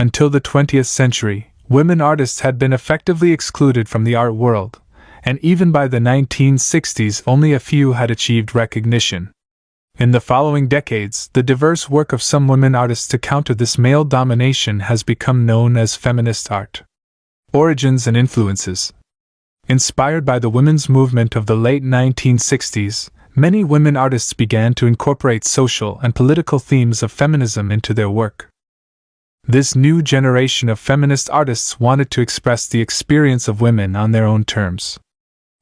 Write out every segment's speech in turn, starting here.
Until the 20th century, women artists had been effectively excluded from the art world, and even by the 1960s only a few had achieved recognition. In the following decades, the diverse work of some women artists to counter this male domination has become known as feminist art. Origins and influences. Inspired by the women's movement of the late 1960s, many women artists began to incorporate social and political themes of feminism into their work. This new generation of feminist artists wanted to express the experience of women on their own terms.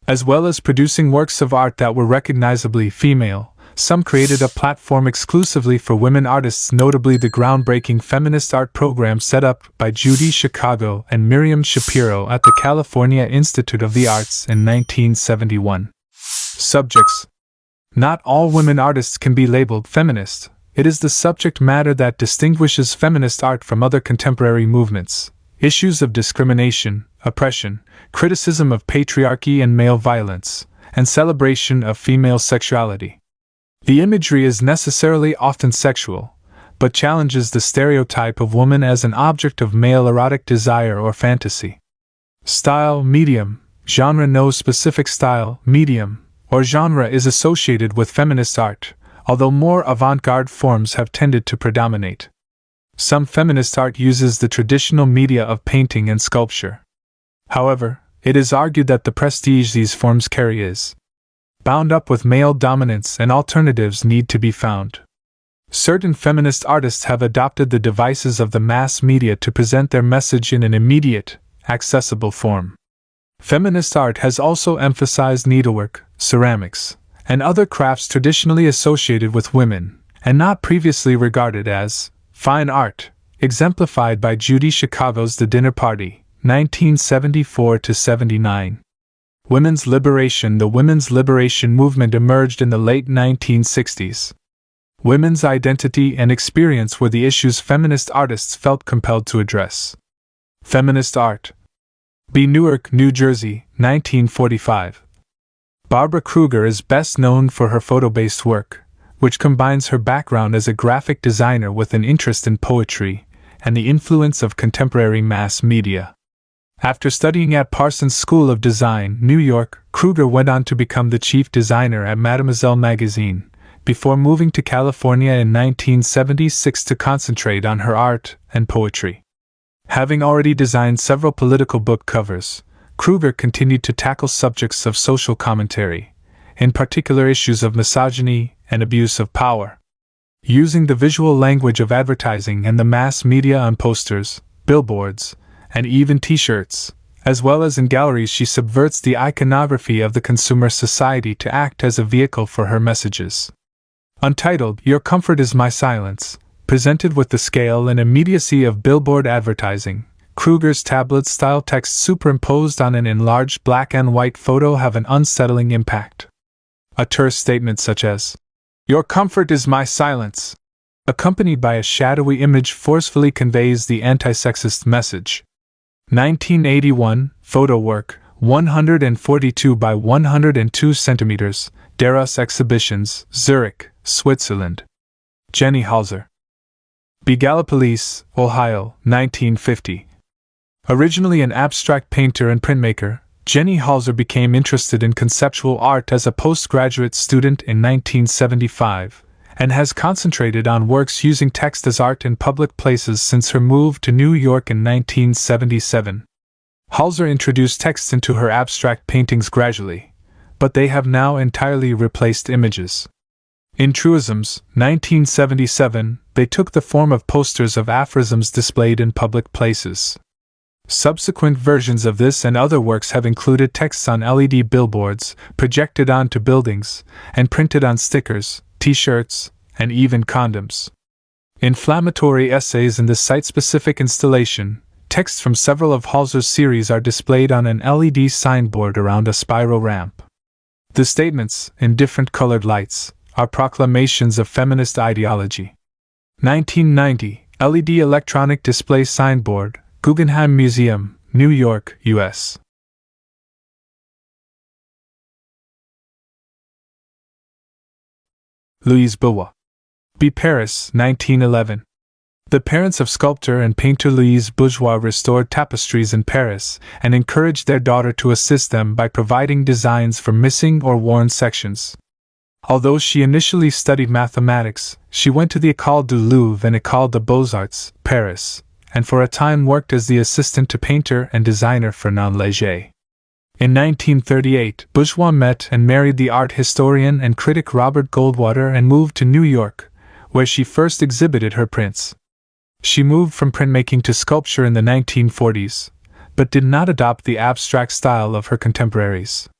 As well as producing works of art that were recognizably female, some created a platform exclusively for women artists, notably the groundbreaking Feminist Art Program set up by Judy Chicago and Miriam Schapiro at the California Institute of the Arts in 1971. Subjects. Not all women artists can be labeled feminist. It is the subject matter that distinguishes feminist art from other contemporary movements. Issues of discrimination, oppression, criticism of patriarchy and male violence, and celebration of female sexuality. The imagery is necessarily often sexual, but challenges the stereotype of woman as an object of male erotic desire or fantasy. Style, medium, genre. No specific style, medium, or genre is associated with feminist art, although more avant-garde forms have tended to predominate. Some feminist art uses the traditional media of painting and sculpture. However, it is argued that the prestige these forms carry is bound up with male dominance, and alternatives need to be found. Certain feminist artists have adopted the devices of the mass media to present their message in an immediate, accessible form. Feminist art has also emphasized needlework, ceramics, and other crafts traditionally associated with women, and not previously regarded as fine art, exemplified by Judy Chicago's The Dinner Party, 1974-79. Women's liberation. The women's liberation movement emerged in the late 1960s. Women's identity and experience were the issues feminist artists felt compelled to address. Feminist art. B. Newark, New Jersey, 1945. Barbara Kruger is best known for her photo-based work, which combines her background as a graphic designer with an interest in poetry and the influence of contemporary mass media. After studying at Parsons School of Design, New York, Kruger went on to become the chief designer at Mademoiselle magazine, before moving to California in 1976 to concentrate on her art and poetry. Having already designed several political book covers, Kruger continued to tackle subjects of social commentary, in particular issues of misogyny and abuse of power. Using the visual language of advertising and the mass media on posters, billboards, and even T-shirts, as well as in galleries, she subverts the iconography of the consumer society to act as a vehicle for her messages. Untitled, Your Comfort is My Silence, presented with the scale and immediacy of billboard advertising, Kruger's tablet-style text superimposed on an enlarged black and white photo have an unsettling impact. A terse statement such as, "Your comfort is my silence," accompanied by a shadowy image forcefully conveys the anti-sexist message. 1981, photo work, 142 by 102 centimeters, Deros Exhibitions, Zurich, Switzerland. Jenny Holzer. B. Gallipolis, Ohio, 1950. Originally an abstract painter and printmaker, Jenny Holzer became interested in conceptual art as a postgraduate student in 1975, and has concentrated on works using text as art in public places since her move to New York in 1977. Holzer introduced text into her abstract paintings gradually, but they have now entirely replaced images. In truisms, 1977, they took the form of posters of aphorisms displayed in public places. Subsequent versions of this and other works have included texts on LED billboards, projected onto buildings, and printed on stickers, T-shirts, and even condoms. Inflammatory essays in the site-specific installation, texts from several of Holzer's series are displayed on an LED signboard around a spiral ramp. The statements, in different colored lights, are proclamations of feminist ideology. 1990, LED electronic display signboard, Guggenheim Museum, New York, U.S. Louise Bourgeois. B. Paris, 1911. The parents of sculptor and painter Louise Bourgeois restored tapestries in Paris and encouraged their daughter to assist them by providing designs for missing or worn sections. Although she initially studied mathematics, she went to the École du Louvre and École des Beaux-Arts, Paris, and for a time worked as the assistant to painter and designer Fernand Léger. In 1938, Bourgeois met and married the art historian and critic Robert Goldwater and moved to New York, where she first exhibited her prints. She moved from printmaking to sculpture in the 1940s, but did not adopt the abstract style of her contemporaries.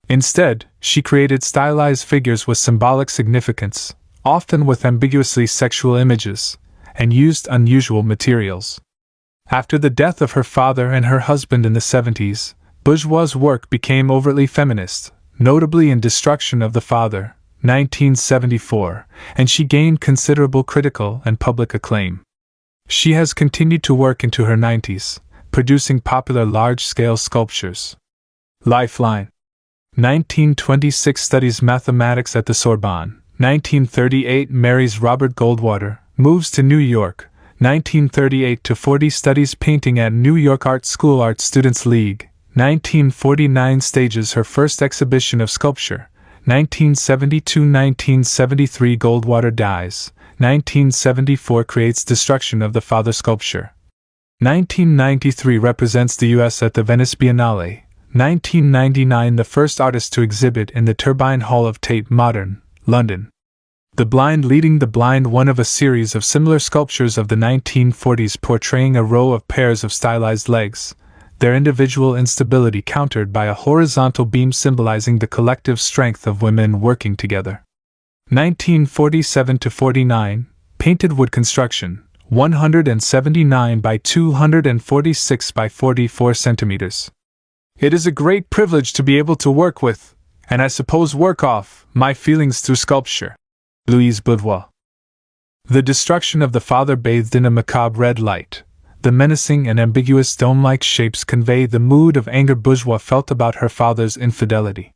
Instead, she created stylized figures with symbolic significance, often with ambiguously sexual images, and used unusual materials. After the death of her father and her husband in the 70s, Bourgeois' work became overtly feminist, notably in Destruction of the Father, 1974, and she gained considerable critical and public acclaim. She has continued to work into her 90s, producing popular large-scale sculptures. Lifeline. 1926 studies mathematics at the Sorbonne. 1938 marries Robert Goldwater, moves to New York. 1938-40 studies painting at New York Art School Art Students League. 1949 stages her first exhibition of sculpture. 1972-1973 Goldwater dies. 1974 creates Destruction of the Father sculpture. 1993 represents the U.S. at the Venice Biennale. 1999 the first artist to exhibit in the Turbine Hall of Tate Modern, London. The Blind leading the blind, one of a series of similar sculptures of the 1940s portraying a row of pairs of stylized legs, their individual instability countered by a horizontal beam symbolizing the collective strength of women working together. 1947-49, painted wood construction, 179 by 246 by 44 centimeters. It is a great privilege to be able to work with, and I suppose work off, my feelings through sculpture. Louise Bourgeois. The Destruction of the Father bathed in a macabre red light. The menacing and ambiguous dome-like shapes convey the mood of anger Bourgeois felt about her father's infidelity.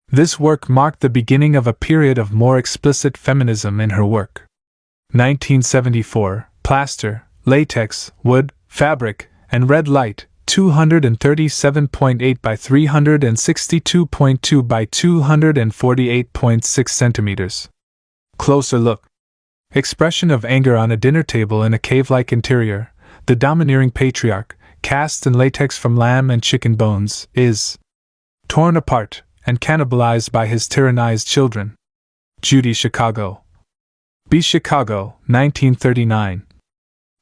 This work marked the beginning of a period of more explicit feminism in her work. 1974, plaster, latex, wood, fabric, and red light, 237.8 by 362.2 by 248.6 centimeters. Closer look. Expression of anger on a dinner table in a cave-like interior. The domineering patriarch, cast in latex from lamb and chicken bones, is torn apart and cannibalized by his tyrannized children. Judy Chicago. B. Chicago, 1939.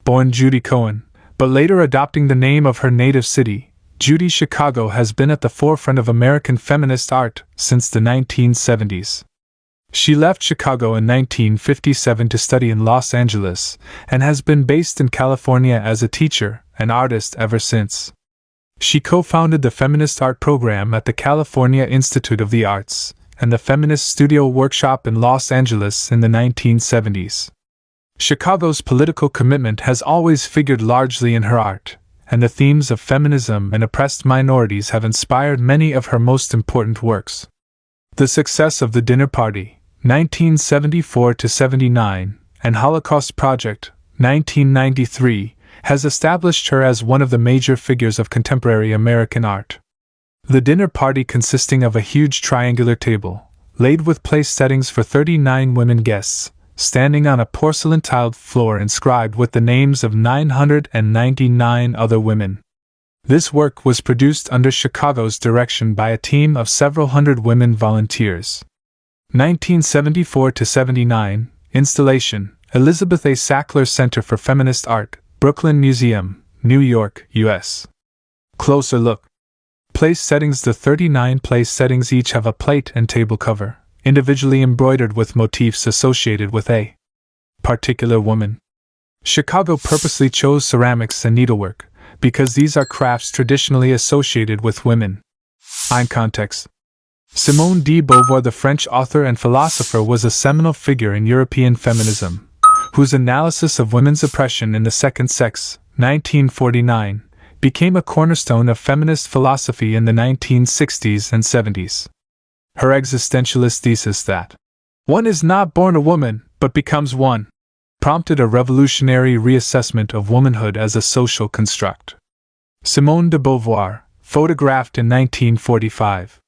Born Judy Cohen, but later adopting the name of her native city, Judy Chicago has been at the forefront of American feminist art since the 1970s. She left Chicago in 1957 to study in Los Angeles, and has been based in California as a teacher and artist ever since. She co-founded the Feminist Art Program at the California Institute of the Arts, and the Feminist Studio Workshop in Los Angeles in the 1970s. Chicago's political commitment has always figured largely in her art, and the themes of feminism and oppressed minorities have inspired many of her most important works. The success of The Dinner Party, 1974-79, and Holocaust Project, 1993, has established her as one of the major figures of contemporary American art. The Dinner Party, consisting of a huge triangular table, laid with place settings for 39 women guests, standing on a porcelain-tiled floor inscribed with the names of 999 other women. This work was produced under Chicago's direction by a team of several hundred women volunteers. 1974-79, installation, Elizabeth A. Sackler Center for Feminist Art, Brooklyn Museum, New York, U.S. Closer look. Place settings. The 39 place settings each have a plate and table cover, individually embroidered with motifs associated with a particular woman. Chicago purposely chose ceramics and needlework, because these are crafts traditionally associated with women. In context. Simone de Beauvoir, the French author and philosopher, was a seminal figure in European feminism, whose analysis of women's oppression in the second sex, 1949, became a cornerstone of feminist philosophy in the 1960s and 70s. Her existentialist thesis that one is not born a woman, but becomes one, prompted a revolutionary reassessment of womanhood as a social construct. Simone de Beauvoir, photographed in 1945,